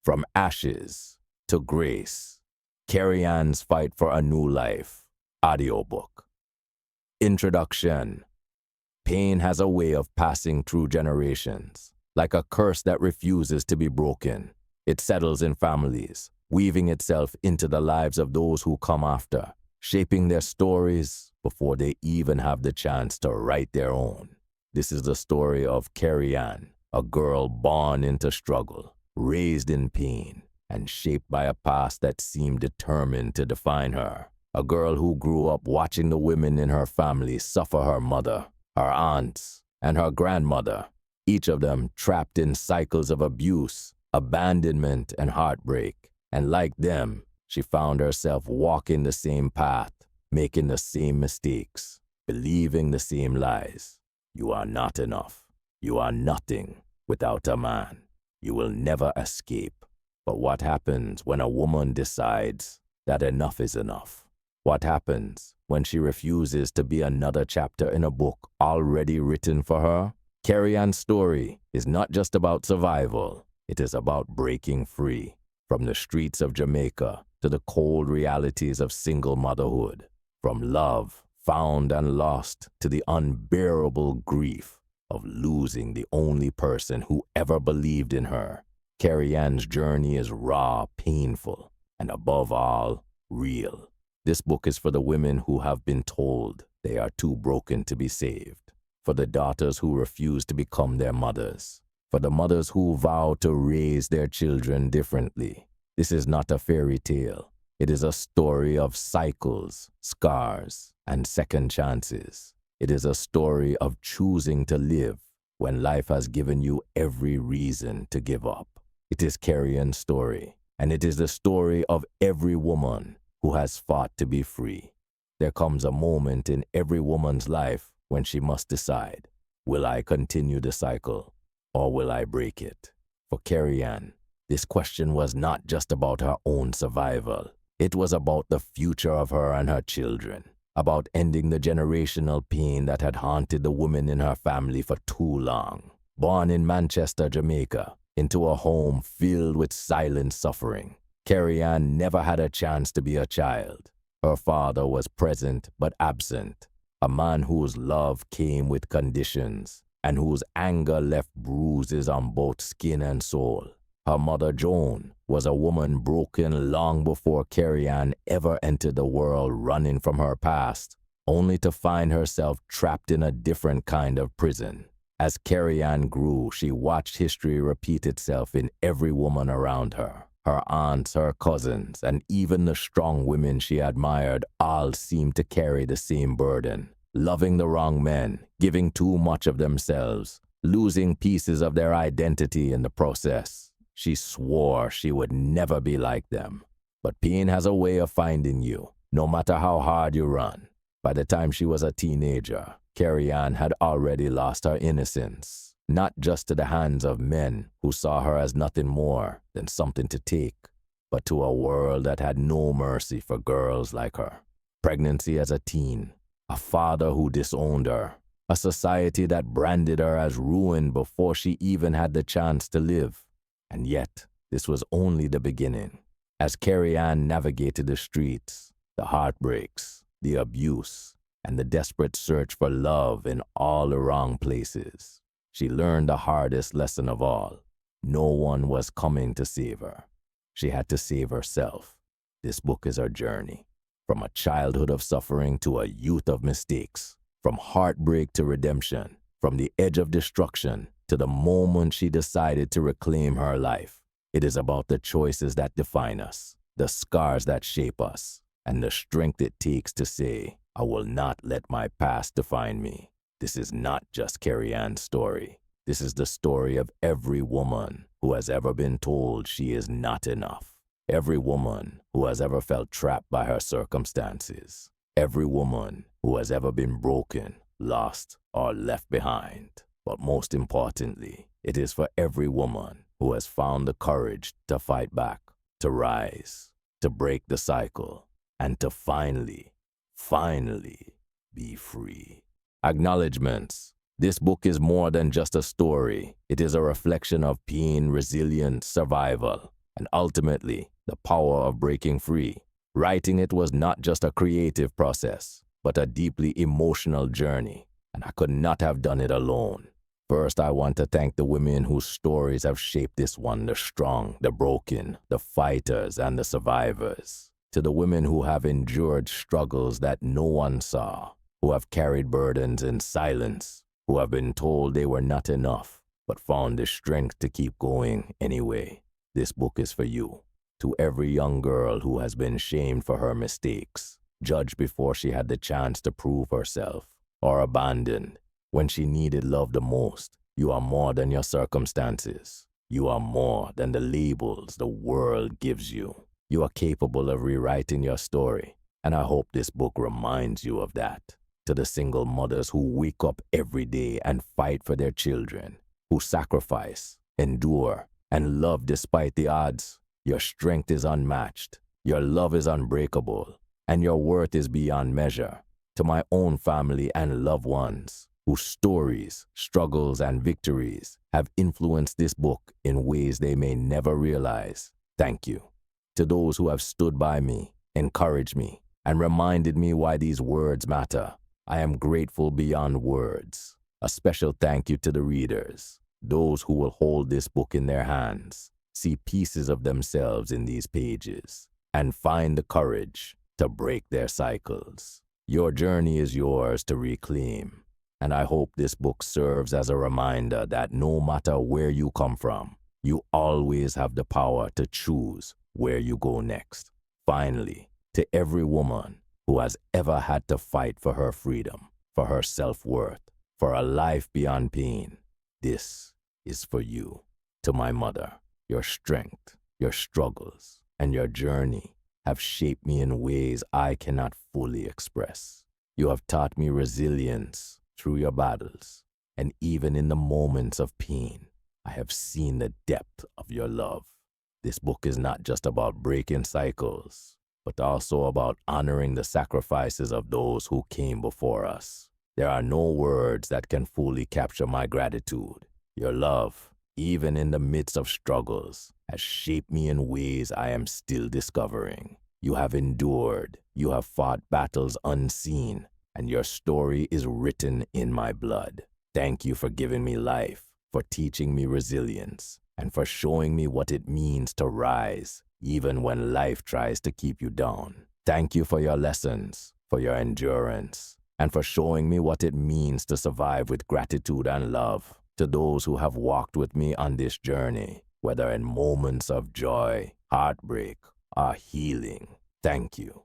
From ashes to grace. Kerri fight for a new life. Audiobook. Introduction. Pain has a way of passing through generations, like a curse that refuses to be broken. It settles in families, weaving itself into the lives of those who come after, shaping their stories before they even have the chance to write their own. This is the story of Kerri, a girl born into struggle, raised in pain, and shaped by a past that seemed determined to define her. A girl who grew up watching the women in her family suffer, her mother, her aunts, and her grandmother, each of them trapped in cycles of abuse, abandonment, and heartbreak. And like them, she found herself walking the same path, making the same mistakes, believing the same lies. You are not enough. You are nothing without a man. You will never escape. But what happens when a woman decides that enough is enough? What happens when she refuses to be another chapter in a book already written for her? Kerri's story is not just about survival. It is about breaking free from the streets of Jamaica to the cold realities of single motherhood, from love found and lost to the unbearable grief of losing the only person who ever believed in her. Kerri's journey is raw, painful, and above all, real. This book is for the women who have been told they are too broken to be saved, for the daughters who refuse to become their mothers, for the mothers who vow to raise their children differently. This is not a fairy tale. It is a story of cycles, scars, and second chances. It is a story of choosing to live when life has given you every reason to give up. It is Kerri's story, and it is the story of every woman who has fought to be free. There comes a moment in every woman's life when she must decide, will I continue the cycle or will I break it? For Kerri, this question was not just about her own survival. It was about the future of her and her children, about ending the generational pain that had haunted the women in her family for too long. Born in Manchester, Jamaica, into a home filled with silent suffering, Kerri never had a chance to be a child. Her father was present but absent, a man whose love came with conditions and whose anger left bruises on both skin and soul. Her mother, Joan, was a woman broken long before Kerri ever entered the world, running from her past, only to find herself trapped in a different kind of prison. As Kerri grew, she watched history repeat itself in every woman around her. Her aunts, her cousins, and even the strong women she admired all seemed to carry the same burden, loving the wrong men, giving too much of themselves, losing pieces of their identity in the process. She swore she would never be like them. But pain has a way of finding you, no matter how hard you run. By the time she was a teenager, Kerri had already lost her innocence, not just to the hands of men who saw her as nothing more than something to take, but to a world that had no mercy for girls like her. Pregnancy as a teen, a father who disowned her, a society that branded her as ruined before she even had the chance to live. And yet, this was only the beginning. As Kerri navigated the streets, the heartbreaks, the abuse, and the desperate search for love in all the wrong places, she learned the hardest lesson of all. No one was coming to save her. She had to save herself. This book is her journey, from a childhood of suffering to a youth of mistakes, from heartbreak to redemption, from the edge of destruction to the moment she decided to reclaim her life. It is about the choices that define us, the scars that shape us, and the strength it takes to say, I will not let my past define me. This is not just Kerri's story. This is the story of every woman who has ever been told she is not enough. Every woman who has ever felt trapped by her circumstances. Every woman who has ever been broken, lost, or left behind. But most importantly, it is for every woman who has found the courage to fight back, to rise, to break the cycle, and to finally be free. Acknowledgements. This book is more than just a story. It is a reflection of pain, resilience, survival. and ultimately the power of breaking free. Writing it was not just a creative process, but a deeply emotional journey, and I could not have done it alone. First, I want to thank the women whose stories have shaped this one, the strong, the broken, the fighters, and the survivors. To the women who have endured struggles that no one saw, who have carried burdens in silence, who have been told they were not enough, but found the strength to keep going anyway. This book is for you. To every young girl who has been shamed for her mistakes, judged before she had the chance to prove herself, or abandoned when she needed love the most, you are more than your circumstances. You are more than the labels the world gives you. You are capable of rewriting your story, and I hope this book reminds you of that. To the single mothers who wake up every day and fight for their children, who sacrifice, endure, and love despite the odds, your strength is unmatched, your love is unbreakable, and your worth is beyond measure. To my own family and loved ones, whose stories, struggles, and victories have influenced this book in ways they may never realize, thank you. To those who have stood by me, encouraged me, and reminded me why these words matter, I am grateful beyond words. A special thank you to the readers, those who will hold this book in their hands, see pieces of themselves in these pages, and find the courage to break their cycles. Your journey is yours to reclaim, and I hope this book serves as a reminder that no matter where you come from, you always have the power to choose where you go next. Finally, to every woman who has ever had to fight for her freedom, for her self-worth, for a life beyond pain, this is for you. To my mother, your strength, your struggles, and your journey have shaped me in ways I cannot fully express. You have taught me resilience through your battles, and even in the moments of pain, I have seen the depth of your love. This book is not just about breaking cycles, but also about honoring the sacrifices of those who came before us. There are no words that can fully capture my gratitude. Your love, even in the midst of struggles, has shaped me in ways I am still discovering. You have endured, you have fought battles unseen, and your story is written in my blood. Thank you for giving me life, for teaching me resilience, and for showing me what it means to rise, even when life tries to keep you down. Thank you for your lessons, for your endurance, and for showing me what it means to survive with gratitude and love. To those who have walked with me on this journey, whether in moments of joy, heartbreak, or healing, thank you.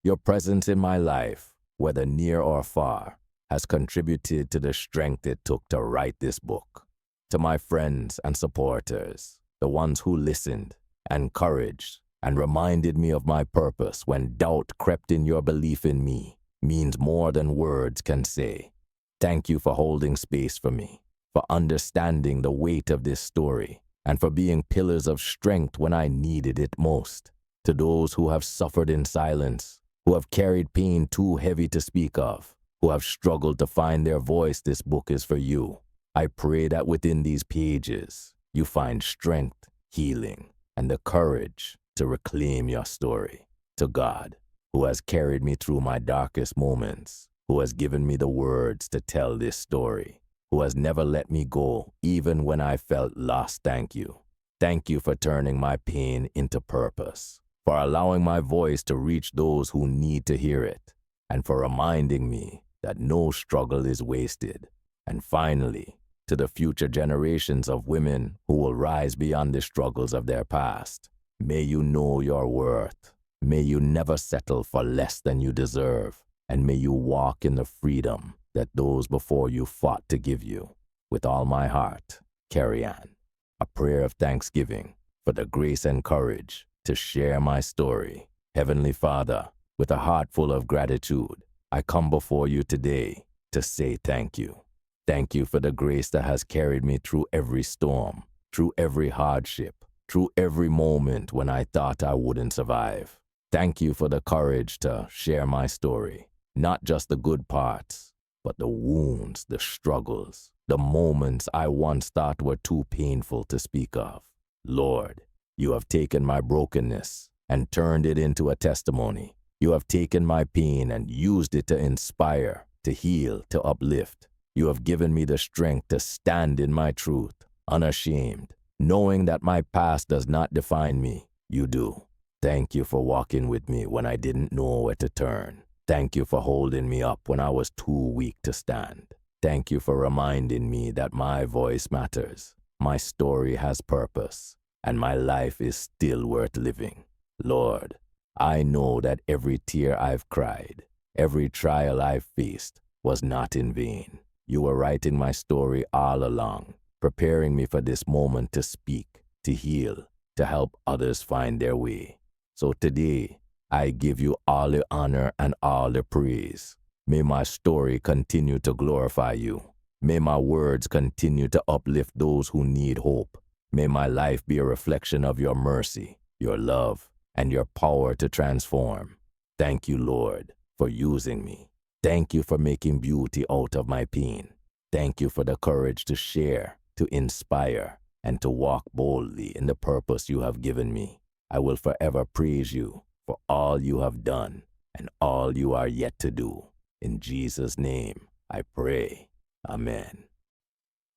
Your presence in my life, whether near or far, has contributed to the strength it took to write this book. To my friends and supporters, the ones who listened, encouraged, and reminded me of my purpose when doubt crept in, your belief in me means more than words can say. Thank you for holding space for me, for understanding the weight of this story, and for being pillars of strength when I needed it most. To those who have suffered in silence, who have carried pain too heavy to speak of, who have struggled to find their voice, this book is for you. I pray that within these pages, you find strength, healing, and the courage to reclaim your story. To God, who has carried me through my darkest moments, who has given me the words to tell this story, who has never let me go even when I felt lost, thank you. Thank you for turning my pain into purpose, for allowing my voice to reach those who need to hear it, and for reminding me that no struggle is wasted. And finally, to the future generations of women who will rise beyond the struggles of their past, may you know your worth. May you never settle for less than you deserve, and may you walk in the freedom that those before you fought to give you. With all my heart, Kerri. A prayer of thanksgiving for the grace and courage to share my story. Heavenly Father, with a heart full of gratitude, I come before you today to say thank you. Thank you for the grace that has carried me through every storm, through every hardship, through every moment when I thought I wouldn't survive. Thank you for the courage to share my story, not just the good parts, but the wounds, the struggles, the moments I once thought were too painful to speak of. Lord, You have taken my brokenness and turned it into a testimony. You have taken my pain and used it to inspire, to heal, to uplift. You have given me the strength to stand in my truth, unashamed, knowing that my past does not define me. You do. Thank you for walking with me when I didn't know where to turn. Thank you for holding me up when I was too weak to stand. Thank you for reminding me that my voice matters, my story has purpose, and my life is still worth living. Lord, I know that every tear I've cried, every trial I've faced was not in vain. You were writing my story all along, preparing me for this moment to speak, to heal, to help others find their way. So today, I give you all the honor and all the praise. May my story continue to glorify you. May my words continue to uplift those who need hope. May my life be a reflection of your mercy, your love, and your power to transform. Thank you, Lord, for using me. Thank you for making beauty out of my pain. Thank you for the courage to share, to inspire, and to walk boldly in the purpose you have given me. I will forever praise you for all you have done and all you are yet to do. In Jesus' name, I pray. Amen.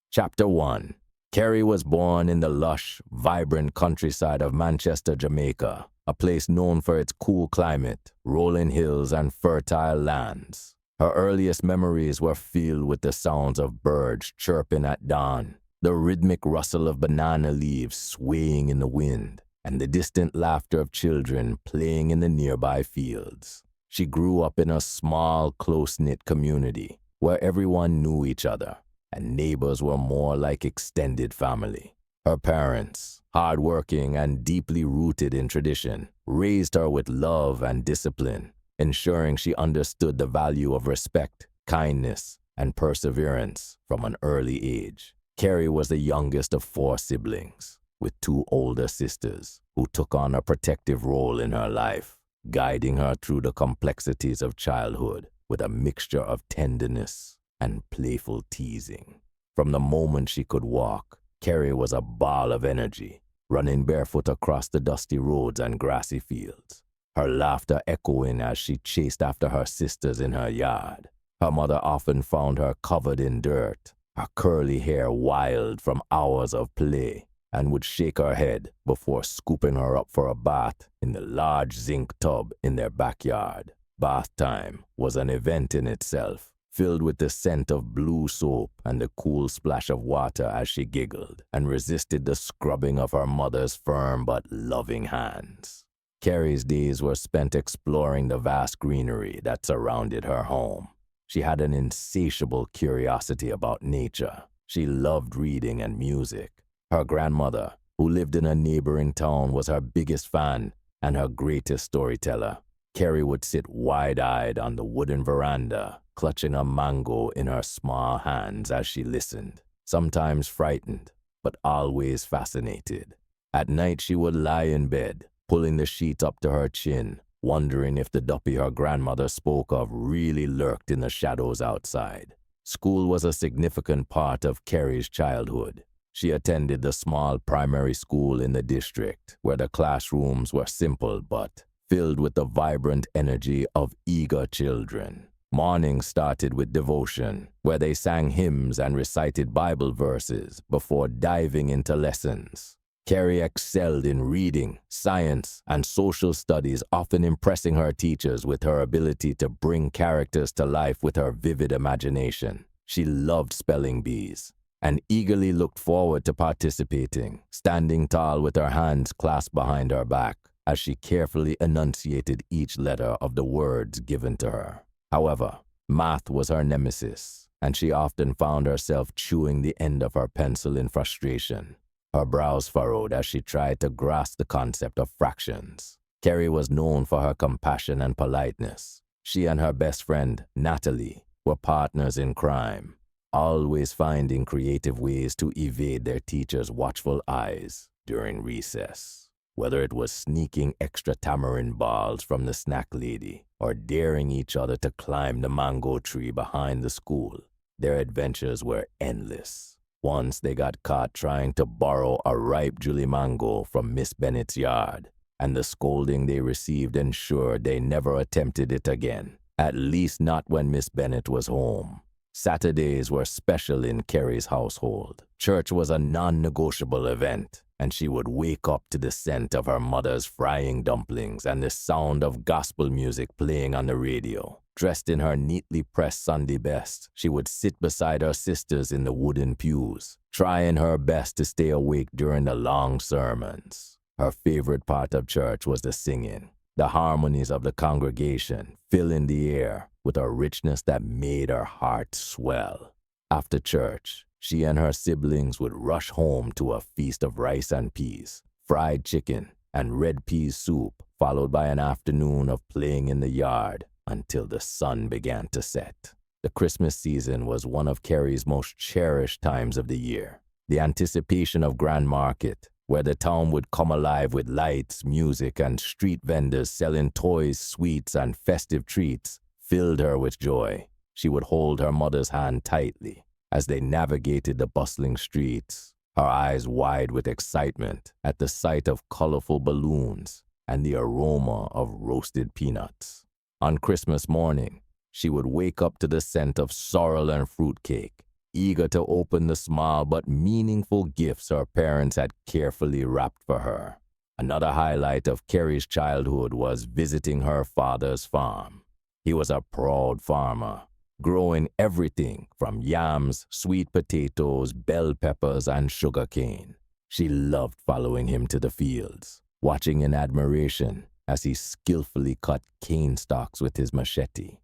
Chapter 1. Kerri was born in the lush, vibrant countryside of Manchester, Jamaica, a place known for its cool climate, rolling hills, and fertile lands. Her earliest memories were filled with the sounds of birds chirping at dawn, the rhythmic rustle of banana leaves swaying in the wind, and the distant laughter of children playing in the nearby fields. She grew up in a small, close-knit community where everyone knew each other, and neighbors were more like extended family. Her parents, hardworking and deeply rooted in tradition, raised her with love and discipline, ensuring she understood the value of respect, kindness, and perseverance from an early age. Kerri was the youngest of 4 siblings, with 2 older sisters who took on a protective role in her life, guiding her through the complexities of childhood with a mixture of tenderness and playful teasing. From the moment she could walk, Kerri was a ball of energy, running barefoot across the dusty roads and grassy fields, her laughter echoing as she chased after her sisters in her yard. Her mother often found her covered in dirt, her curly hair wild from hours of play, and would shake her head before scooping her up for a bath in the large zinc tub in their backyard. Bath time was an event in itself, filled with the scent of blue soap and the cool splash of water as she giggled and resisted the scrubbing of her mother's firm but loving hands. Kerri's days were spent exploring the vast greenery that surrounded her home. She had an insatiable curiosity about nature. She loved reading and music. Her grandmother, who lived in a neighboring town, was her biggest fan and her greatest storyteller. Kerri would sit wide-eyed on the wooden veranda, clutching a mango in her small hands as she listened, sometimes frightened, but always fascinated. At night she would lie in bed, pulling the sheet up to her chin, wondering if the duppy her grandmother spoke of really lurked in the shadows outside. School was a significant part of Kerri's childhood. She attended the small primary school in the district, where the classrooms were simple but filled with the vibrant energy of eager children. Mornings started with devotion, where they sang hymns and recited Bible verses before diving into lessons. Kerri excelled in reading, science, and social studies, often impressing her teachers with her ability to bring characters to life with her vivid imagination. She loved spelling bees and eagerly looked forward to participating, standing tall with her hands clasped behind her back as she carefully enunciated each letter of the words given to her. However, math was her nemesis, and she often found herself chewing the end of her pencil in frustration. Her brows furrowed as she tried to grasp the concept of fractions. Kerri was known for her compassion and politeness. She and her best friend, Natalie, were partners in crime, always finding creative ways to evade their teacher's watchful eyes during recess. Whether it was sneaking extra tamarind balls from the snack lady or daring each other to climb the mango tree behind the school, their adventures were endless. Once they got caught trying to borrow a ripe Julie mango from Miss Bennett's yard, and the scolding they received ensured they never attempted it again, at least not when Miss Bennett was home. Saturdays were special in Kerri's household. Church was a non-negotiable event, and she would wake up to the scent of her mother's frying dumplings and the sound of gospel music playing on the radio. Dressed in her neatly pressed Sunday best, she would sit beside her sisters in the wooden pews, trying her best to stay awake during the long sermons. Her favorite part of church was the singing. The harmonies of the congregation filling the air with a richness that made her heart swell. After church, she and her siblings would rush home to a feast of rice and peas, fried chicken, and red pea soup, followed by an afternoon of playing in the yard until the sun began to set. The Christmas season was one of Kerri's most cherished times of the year. The anticipation of Grand Market, where the town would come alive with lights, music, and street vendors selling toys, sweets, and festive treats, filled her with joy. She would hold her mother's hand tightly as they navigated the bustling streets, her eyes wide with excitement at the sight of colorful balloons and the aroma of roasted peanuts. On Christmas morning, she would wake up to the scent of sorrel and fruitcake, eager to open the small but meaningful gifts her parents had carefully wrapped for her. Another highlight of Kerri's childhood was visiting her father's farm. He was a proud farmer, growing everything from yams, sweet potatoes, bell peppers, and sugarcane. She loved following him to the fields, watching in admiration as he skillfully cut cane stalks with his machete.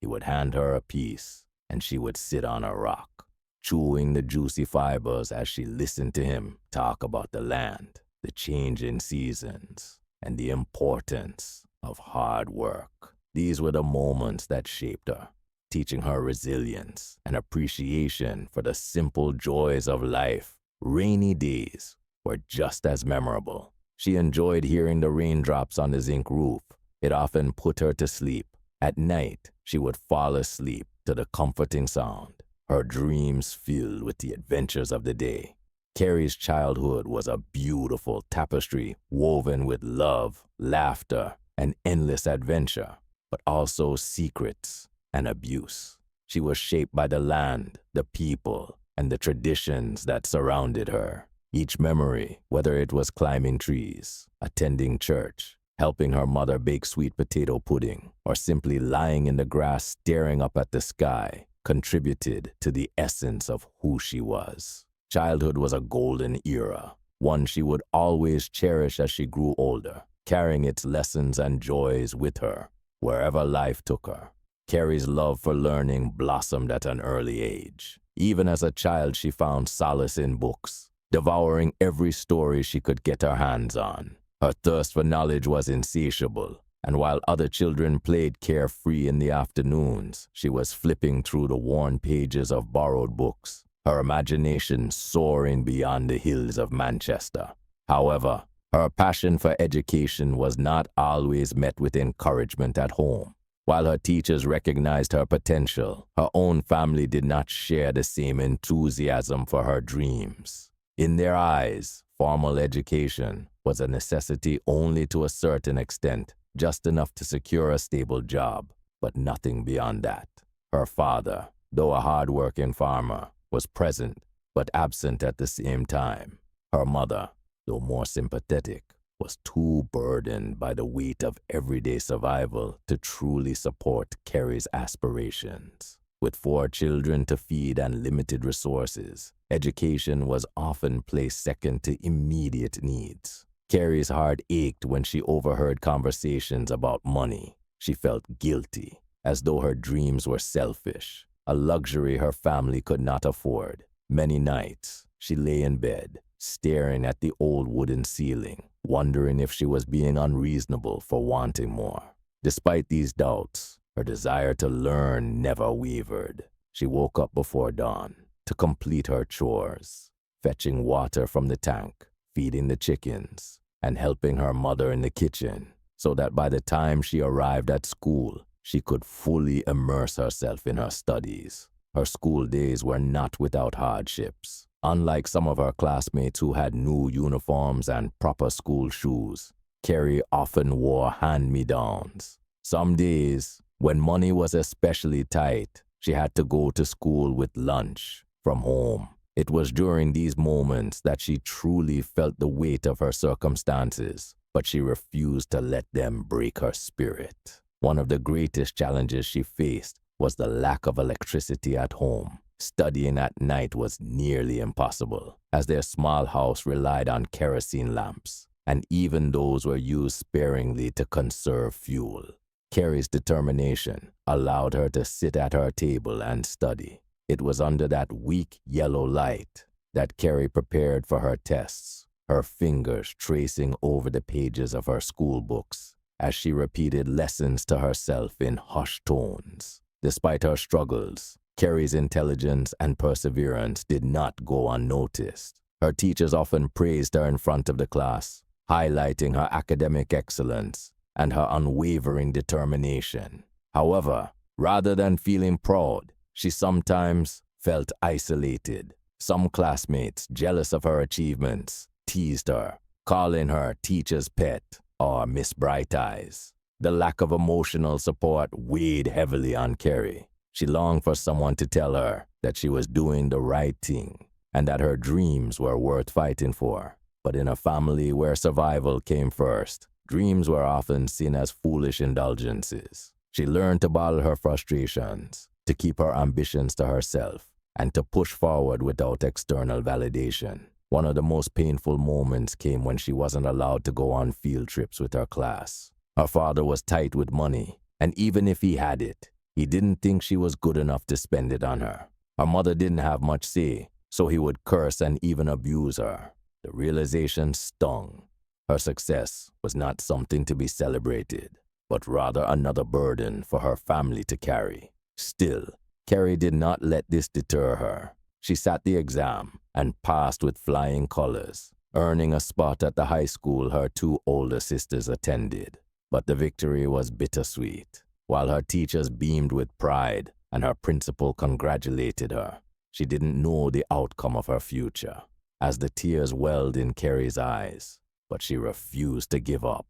He would hand her a piece, and she would sit on a rock, chewing the juicy fibers as she listened to him talk about the land, the changing seasons, and the importance of hard work. These were the moments that shaped her, teaching her resilience and appreciation for the simple joys of life. Rainy days were just as memorable. She enjoyed hearing the raindrops on the zinc roof. It often put her to sleep. At night, she would fall asleep to the comforting sound, her dreams filled with the adventures of the day. Kerri's childhood was a beautiful tapestry woven with love, laughter, and endless adventure, but also secrets and abuse. She was shaped by the land, the people, and the traditions that surrounded her. Each memory, whether it was climbing trees, attending church, helping her mother bake sweet potato pudding, or simply lying in the grass staring up at the sky, contributed to the essence of who she was. Childhood was a golden era, one she would always cherish as she grew older, carrying its lessons and joys with her wherever life took her. Kerri's love for learning blossomed at an early age. Even as a child, she found solace in books, devouring every story she could get her hands on. Her thirst for knowledge was insatiable, and while other children played carefree in the afternoons, she was flipping through the worn pages of borrowed books, her imagination soaring beyond the hills of Manchester. However, her passion for education was not always met with encouragement at home. While her teachers recognized her potential, her own family did not share the same enthusiasm for her dreams. In their eyes, formal education was a necessity only to a certain extent, just enough to secure a stable job, but nothing beyond that. Her father, though a hard-working farmer, was present but absent at the same time. Her mother, though more sympathetic, was too burdened by the weight of everyday survival to truly support Kerri's aspirations. With 4 children to feed and limited resources, education was often placed second to immediate needs. Kerri's heart ached when she overheard conversations about money. She felt guilty, as though her dreams were selfish, a luxury her family could not afford. Many nights, she lay in bed, staring at the old wooden ceiling, wondering if she was being unreasonable for wanting more. Despite these doubts, her desire to learn never wavered. She woke up before dawn to complete her chores, fetching water from the tank, feeding the chickens, and helping her mother in the kitchen, so that by the time she arrived at school, she could fully immerse herself in her studies. Her school days were not without hardships. Unlike some of her classmates who had new uniforms and proper school shoes, Kerri often wore hand-me-downs. Some days, when money was especially tight, she had to go to school with lunch from home. It was during these moments that she truly felt the weight of her circumstances, but she refused to let them break her spirit. One of the greatest challenges she faced was the lack of electricity at home. Studying at night was nearly impossible, as their small house relied on kerosene lamps, and even those were used sparingly to conserve fuel. Kerri's determination allowed her to sit at her table and study. It was under that weak yellow light that Kerri prepared for her tests, her fingers tracing over the pages of her school books as she repeated lessons to herself in hushed tones. Despite her struggles, Kerri's intelligence and perseverance did not go unnoticed. Her teachers often praised her in front of the class, highlighting her academic excellence and her unwavering determination. However, rather than feeling proud, she sometimes felt isolated. Some classmates, jealous of her achievements, teased her, calling her teacher's pet or Miss Bright Eyes. The lack of emotional support weighed heavily on Kerri. She longed for someone to tell her that she was doing the right thing and that her dreams were worth fighting for. But in a family where survival came first, dreams were often seen as foolish indulgences. She learned to bottle her frustrations, to keep her ambitions to herself, and to push forward without external validation. One of the most painful moments came when she wasn't allowed to go on field trips with her class. Her father was tight with money, and even if he had it, he didn't think she was good enough to spend it on her. Her mother didn't have much say, so he would curse and even abuse her. The realization stung. Her success was not something to be celebrated, but rather another burden for her family to carry. Still, Kerri did not let this deter her. She sat the exam and passed with flying colors, earning a spot at the high school her two older sisters attended. But the victory was bittersweet. While her teachers beamed with pride and her principal congratulated her, she didn't know the outcome of her future, as the tears welled in Kerri's eyes, but she refused to give up.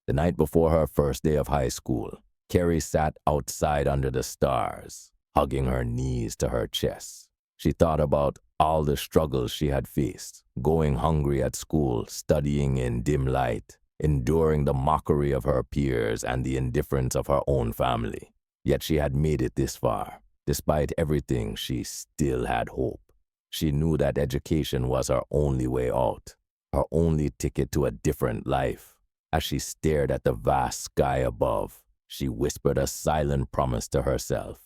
The night before her first day of high school, Kerri sat outside under the stars, hugging her knees to her chest. She thought about all the struggles she had faced, going hungry at school, studying in dim light, enduring the mockery of her peers and the indifference of her own family. Yet she had made it this far. Despite everything, she still had hope. She knew that education was her only way out, her only ticket to a different life. As she stared at the vast sky above, she whispered a silent promise to herself.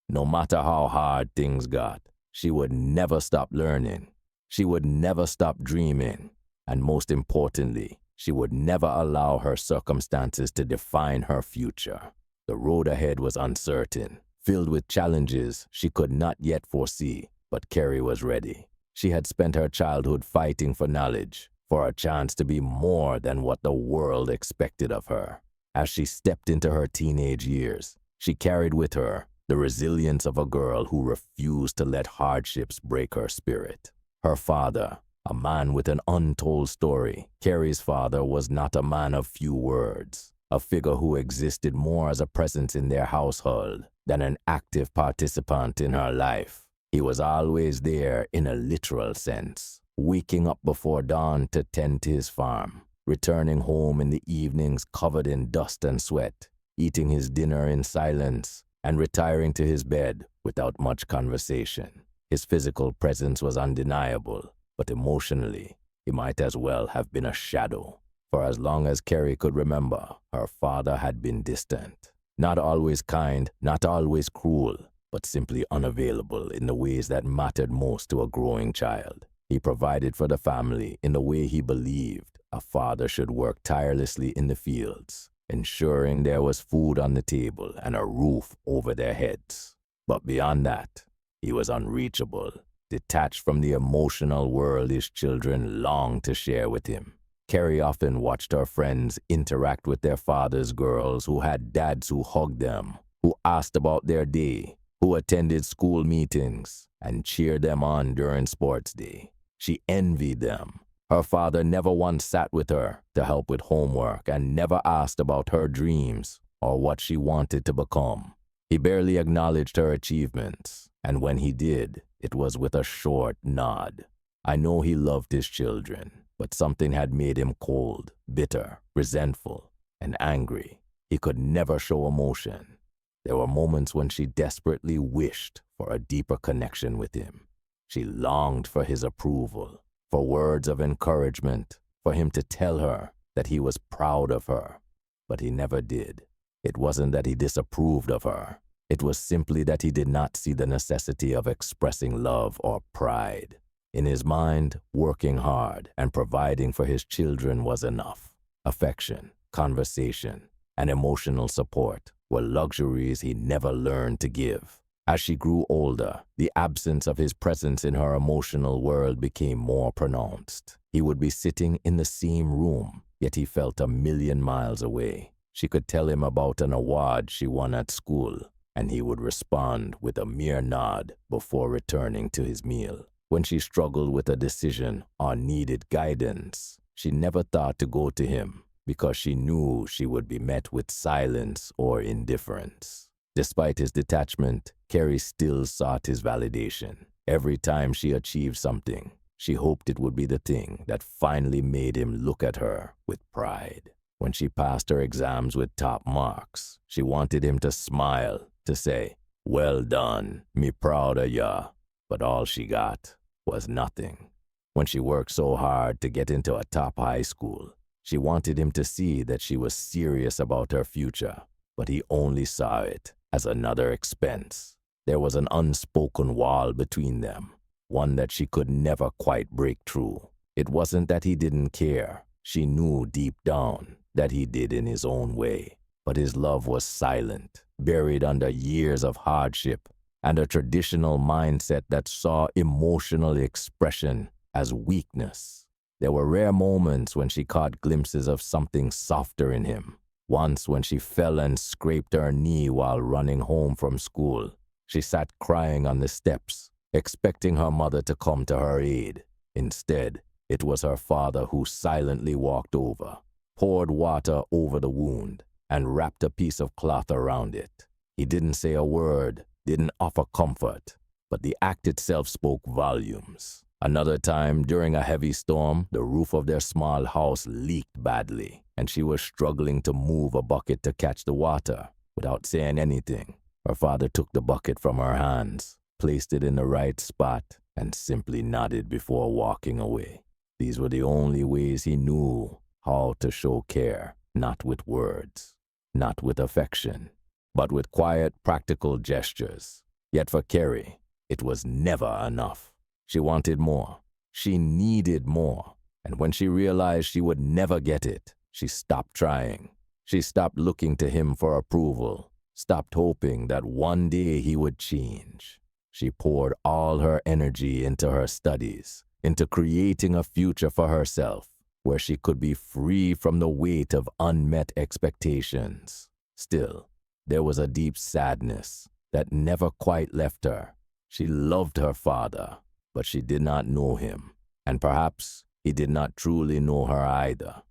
No matter how hard things got, she would never stop learning. She would never stop dreaming. And most importantly, she would never allow her circumstances to define her future. The road ahead was uncertain, filled with challenges she could not yet foresee, but Kerri was ready. She had spent her childhood fighting for knowledge, for a chance to be more than what the world expected of her. As she stepped into her teenage years, she carried with her the resilience of a girl who refused to let hardships break her spirit. Her father, a man with an untold story. Kerri's father was not a man of few words, a figure who existed more as a presence in their household than an active participant in her life. He was always there in a literal sense, waking up before dawn to tend to his farm, returning home in the evenings covered in dust and sweat, eating his dinner in silence, and retiring to his bed without much conversation. His physical presence was undeniable, but emotionally, he might as well have been a shadow. For as long as Kerri could remember, her father had been distant. Not always kind, not always cruel, but simply unavailable in the ways that mattered most to a growing child. He provided for the family in the way he believed a father should work tirelessly in the fields, ensuring there was food on the table and a roof over their heads. But beyond that, he was unreachable, detached from the emotional world his children longed to share with him. Kerri often watched her friends interact with their father's girls who had dads who hugged them, who asked about their day, who attended school meetings and cheered them on during sports day. She envied them. Her father never once sat with her to help with homework and never asked about her dreams or what she wanted to become. He barely acknowledged her achievements, and when he did, it was with a short nod. I know he loved his children, but something had made him cold, bitter, resentful, and angry. He could never show emotion. There were moments when she desperately wished for a deeper connection with him. She longed for his approval, for words of encouragement, for him to tell her that he was proud of her. But he never did. It wasn't that he disapproved of her. It was simply that he did not see the necessity of expressing love or pride. In his mind, working hard and providing for his children was enough. Affection, conversation, and emotional support were luxuries he never learned to give. As she grew older, the absence of his presence in her emotional world became more pronounced. He would be sitting in the same room, yet he felt a million miles away. She could tell him about an award she won at school, and he would respond with a mere nod before returning to his meal. When she struggled with a decision or needed guidance, she never thought to go to him because she knew she would be met with silence or indifference. Despite his detachment, Kerri still sought his validation. Every time she achieved something, she hoped it would be the thing that finally made him look at her with pride. When she passed her exams with top marks, she wanted him to smile, to say, "Well done, me proud of ya." But all she got was nothing. When she worked so hard to get into a top high school, she wanted him to see that she was serious about her future, but he only saw it as another expense. There was an unspoken wall between them, one that she could never quite break through. It wasn't that he didn't care. She knew deep down that he did in his own way, but his love was silent, buried under years of hardship and a traditional mindset that saw emotional expression as weakness. There were rare moments when she caught glimpses of something softer in him. Once when she fell and scraped her knee while running home from school, she sat crying on the steps, expecting her mother to come to her aid. Instead, it was her father who silently walked over, poured water over the wound, and wrapped a piece of cloth around it. He didn't say a word, didn't offer comfort, but the act itself spoke volumes. Another time, during a heavy storm, the roof of their small house leaked badly, and she was struggling to move a bucket to catch the water. Without saying anything, her father took the bucket from her hands, placed it in the right spot, and simply nodded before walking away. These were the only ways he knew how to show care, not with words, not with affection, but with quiet, practical gestures. Yet for Kerri, it was never enough. She wanted more. She needed more. And when she realized she would never get it, she stopped trying. She stopped looking to him for approval, stopped hoping that one day he would change. She poured all her energy into her studies, into creating a future for herself, where she could be free from the weight of unmet expectations. Still, there was a deep sadness that never quite left her. She loved her father, but she did not know him, and perhaps he did not truly know her either.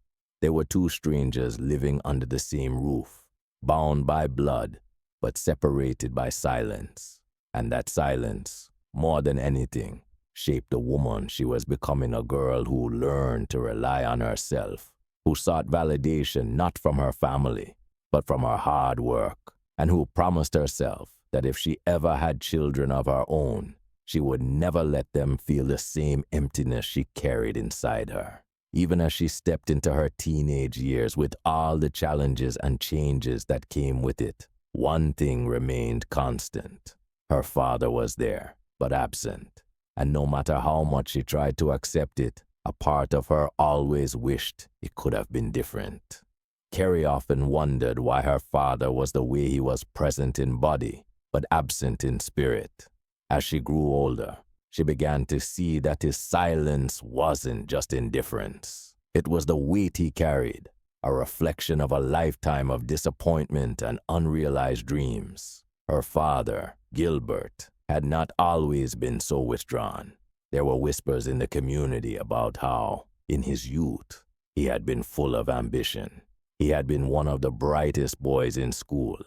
They were two strangers living under the same roof, bound by blood, but separated by silence. And that silence, more than anything, shaped the woman she was becoming, a girl who learned to rely on herself, who sought validation not from her family, but from her hard work, and who promised herself that if she ever had children of her own, she would never let them feel the same emptiness she carried inside her. Even as she stepped into her teenage years with all the challenges and changes that came with it, one thing remained constant. Her father was there, but absent. And no matter how much she tried to accept it, a part of her always wished it could have been different. Kerri often wondered why her father was the way he was, present in body, but absent in spirit. As she grew older, she began to see that his silence wasn't just indifference. It was the weight he carried, a reflection of a lifetime of disappointment and unrealized dreams. Her father, Gilbert, had not always been so withdrawn. There were whispers in the community about how, in his youth, he had been full of ambition. He had been one of the brightest boys in school,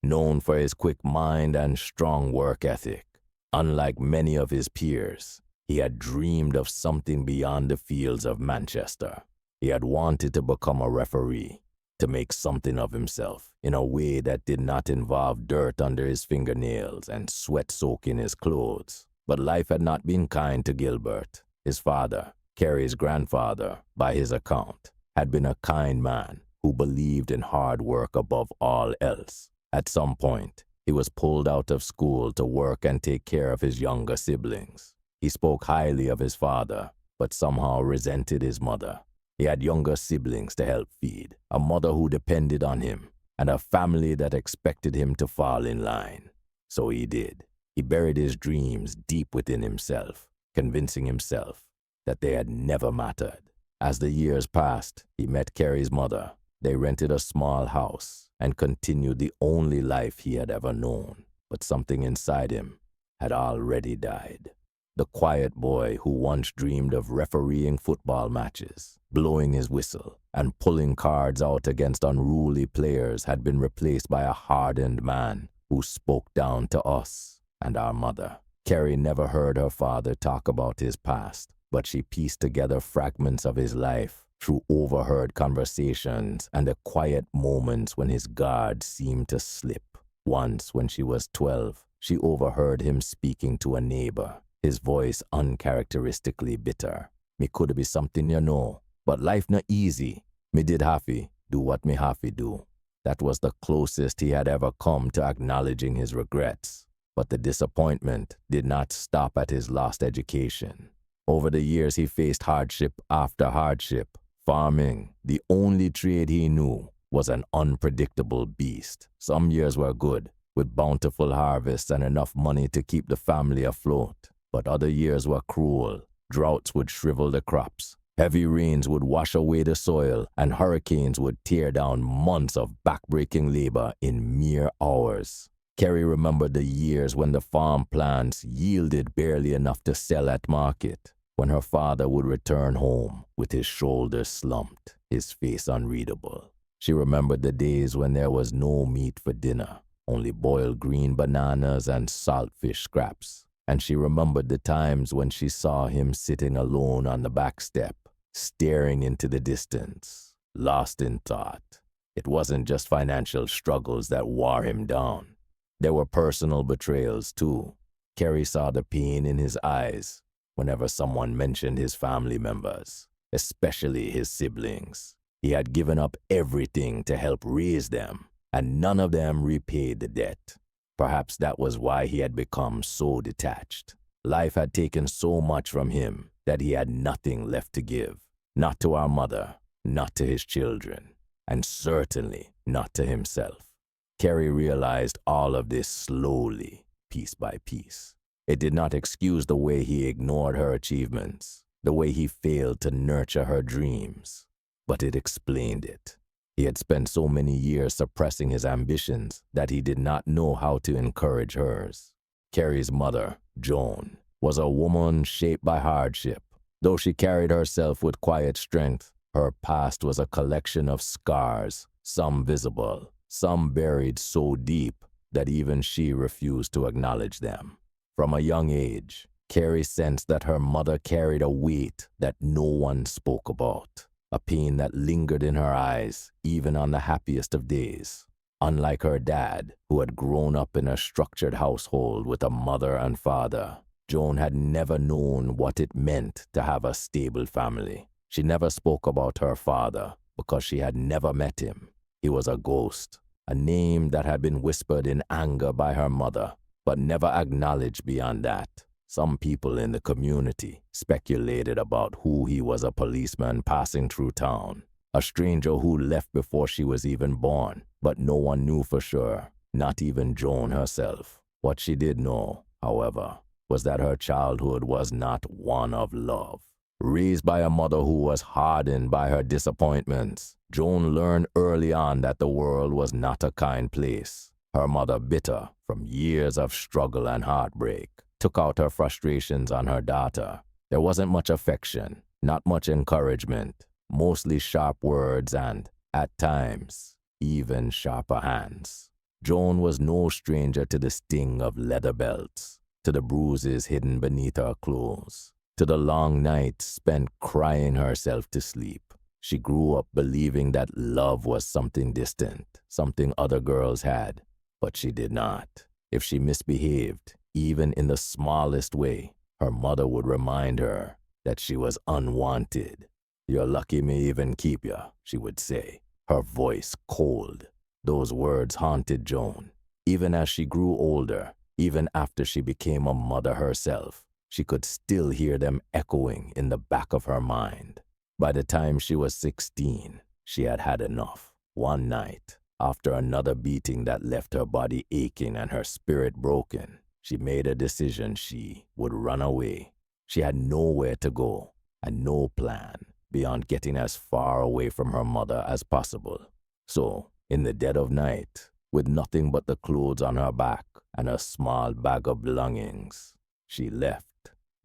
known for his quick mind and strong work ethic. Unlike many of his peers, he had dreamed of something beyond the fields of Manchester. He had wanted to become a referee, to make something of himself in a way that did not involve dirt under his fingernails and sweat soaking his clothes. But life had not been kind to Gilbert. His father, Kerri's grandfather, by his account, had been a kind man who believed in hard work above all else. At some point, he was pulled out of school to work and take care of his younger siblings. He spoke highly of his father, but somehow resented his mother. He had younger siblings to help feed, a mother who depended on him, and a family that expected him to fall in line. So he did. He buried his dreams deep within himself, convincing himself that they had never mattered. As the years passed, he met Kerri's mother. They rented a small house and continued the only life he had ever known. But something inside him had already died. The quiet boy who once dreamed of refereeing football matches, blowing his whistle, and pulling cards out against unruly players had been replaced by a hardened man who spoke down to us and our mother. Kerri never heard her father talk about his past, but she pieced together fragments of his life through overheard conversations and the quiet moments when his guard seemed to slip. Once, when she was 12, she overheard him speaking to a neighbor, his voice uncharacteristically bitter. "Me could be something you know, but life not easy. Me did happy, do what me happy do." That was the closest he had ever come to acknowledging his regrets. But the disappointment did not stop at his lost education. Over the years, he faced hardship after hardship. Farming, the only trade he knew, was an unpredictable beast. Some years were good, with bountiful harvests and enough money to keep the family afloat. But other years were cruel. Droughts would shrivel the crops. Heavy rains would wash away the soil, and hurricanes would tear down months of backbreaking labor in mere hours. Kerri remembered the years when the farm plants yielded barely enough to sell at market, when her father would return home with his shoulders slumped, his face unreadable. She remembered the days when there was no meat for dinner, only boiled green bananas and saltfish scraps. And she remembered the times when she saw him sitting alone on the back step, staring into the distance, lost in thought. It wasn't just financial struggles that wore him down. There were personal betrayals too. Kerri saw the pain in his eyes whenever someone mentioned his family members, especially his siblings. He had given up everything to help raise them, and none of them repaid the debt. Perhaps that was why he had become so detached. Life had taken so much from him that he had nothing left to give. Not to our mother, not to his children, and certainly not to himself. Kerri realized all of this slowly, piece by piece. It did not excuse the way he ignored her achievements, the way he failed to nurture her dreams, but it explained it. He had spent so many years suppressing his ambitions that he did not know how to encourage hers. Kerri's mother, Joan, was a woman shaped by hardship. Though she carried herself with quiet strength, her past was a collection of scars, some visible, some buried so deep that even she refused to acknowledge them. From a young age, Kerri sensed that her mother carried a weight that no one spoke about, a pain that lingered in her eyes even on the happiest of days. Unlike her dad, who had grown up in a structured household with a mother and father, Joan had never known what it meant to have a stable family. She never spoke about her father because she had never met him. He was a ghost, a name that had been whispered in anger by her mother, but never acknowledged beyond that. Some people in the community speculated about who he was: a policeman passing through town, a stranger who left before she was even born, but no one knew for sure, not even Joan herself. What she did know, however, was that her childhood was not one of love. Raised by a mother who was hardened by her disappointments, Joan learned early on that the world was not a kind place. Her mother, bitter from years of struggle and heartbreak, took out her frustrations on her daughter. There wasn't much affection, not much encouragement, mostly sharp words and, at times, even sharper hands. Joan was no stranger to the sting of leather belts, to the bruises hidden beneath her clothes, to the long nights spent crying herself to sleep. She grew up believing that love was something distant, something other girls had, but she did not. If she misbehaved, even in the smallest way, her mother would remind her that she was unwanted. "You're lucky me even keep ya," she would say, her voice cold. Those words haunted Joan. Even as she grew older, even after she became a mother herself, she could still hear them echoing in the back of her mind. By the time she was 16, she had had enough. One night, after another beating that left her body aching and her spirit broken, she made a decision: she would run away. She had nowhere to go and no plan beyond getting as far away from her mother as possible. So, in the dead of night, with nothing but the clothes on her back and a small bag of belongings, she left.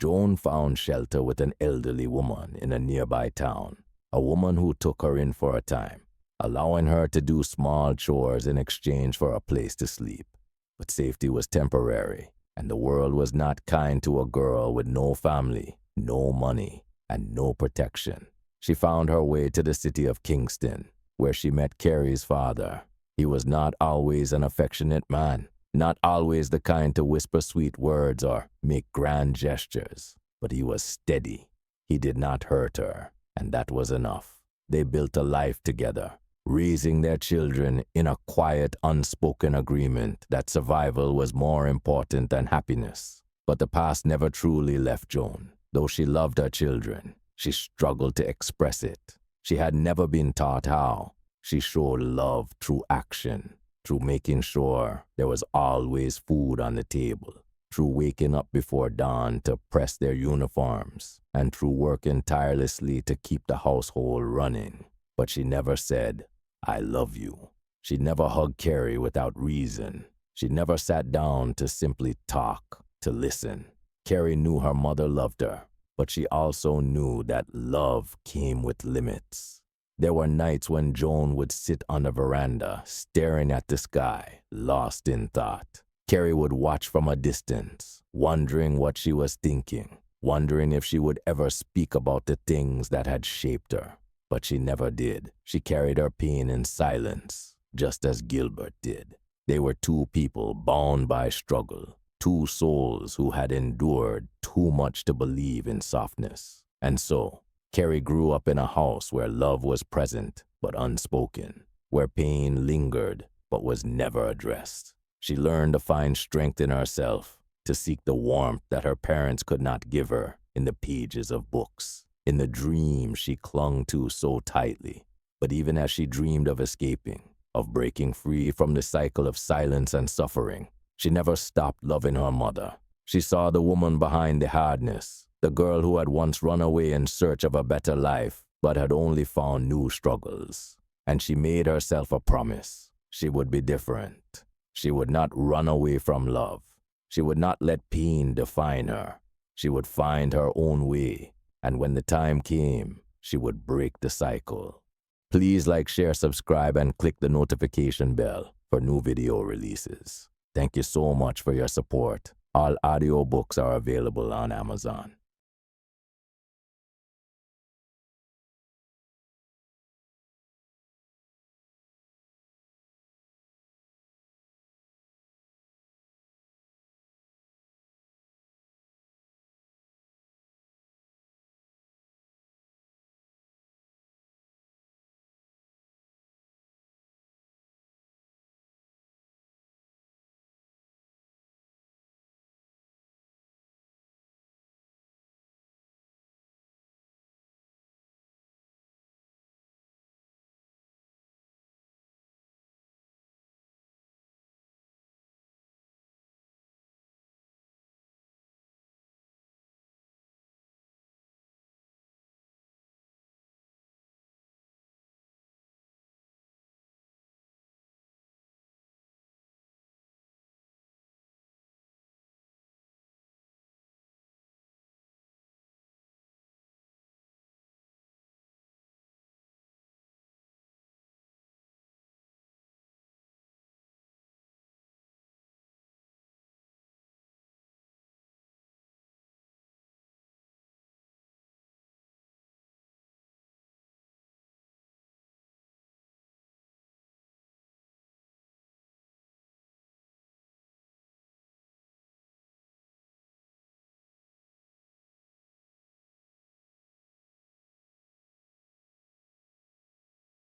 Joan found shelter with an elderly woman in a nearby town, a woman who took her in for a time, allowing her to do small chores in exchange for a place to sleep. But safety was temporary, and the world was not kind to a girl with no family, no money, and no protection. She found her way to the city of Kingston, where she met Kerri's father. He was not always an affectionate man, not always the kind to whisper sweet words or make grand gestures, but he was steady. He did not hurt her, and that was enough. They built a life together, raising their children in a quiet, unspoken agreement that survival was more important than happiness. But the past never truly left Joan. Though she loved her children, she struggled to express it. She had never been taught how. She showed love through action, through making sure there was always food on the table, through waking up before dawn to press their uniforms, and through working tirelessly to keep the household running. But she never said, "I love you." She never hugged Kerri without reason. She never sat down to simply talk, to listen. Kerri knew her mother loved her, but she also knew that love came with limits. There were nights when Joan would sit on the veranda, staring at the sky, lost in thought. Kerri would watch from a distance, wondering what she was thinking, wondering if she would ever speak about the things that had shaped her. But she never did. She carried her pain in silence, just as Gilbert did. They were two people bound by struggle, two souls who had endured too much to believe in softness. And so, Kerri grew up in a house where love was present but unspoken, where pain lingered but was never addressed. She learned to find strength in herself, to seek the warmth that her parents could not give her in the pages of books, in the dreams she clung to so tightly. But even as she dreamed of escaping, of breaking free from the cycle of silence and suffering, she never stopped loving her mother. She saw the woman behind the hardness, the girl who had once run away in search of a better life, but had only found new struggles. And she made herself a promise. She would be different. She would not run away from love. She would not let pain define her. She would find her own way, and when the time came, she would break the cycle. Please like, share, subscribe, and click the notification bell for new video releases. Thank you so much for your support. All audiobooks are available on Amazon.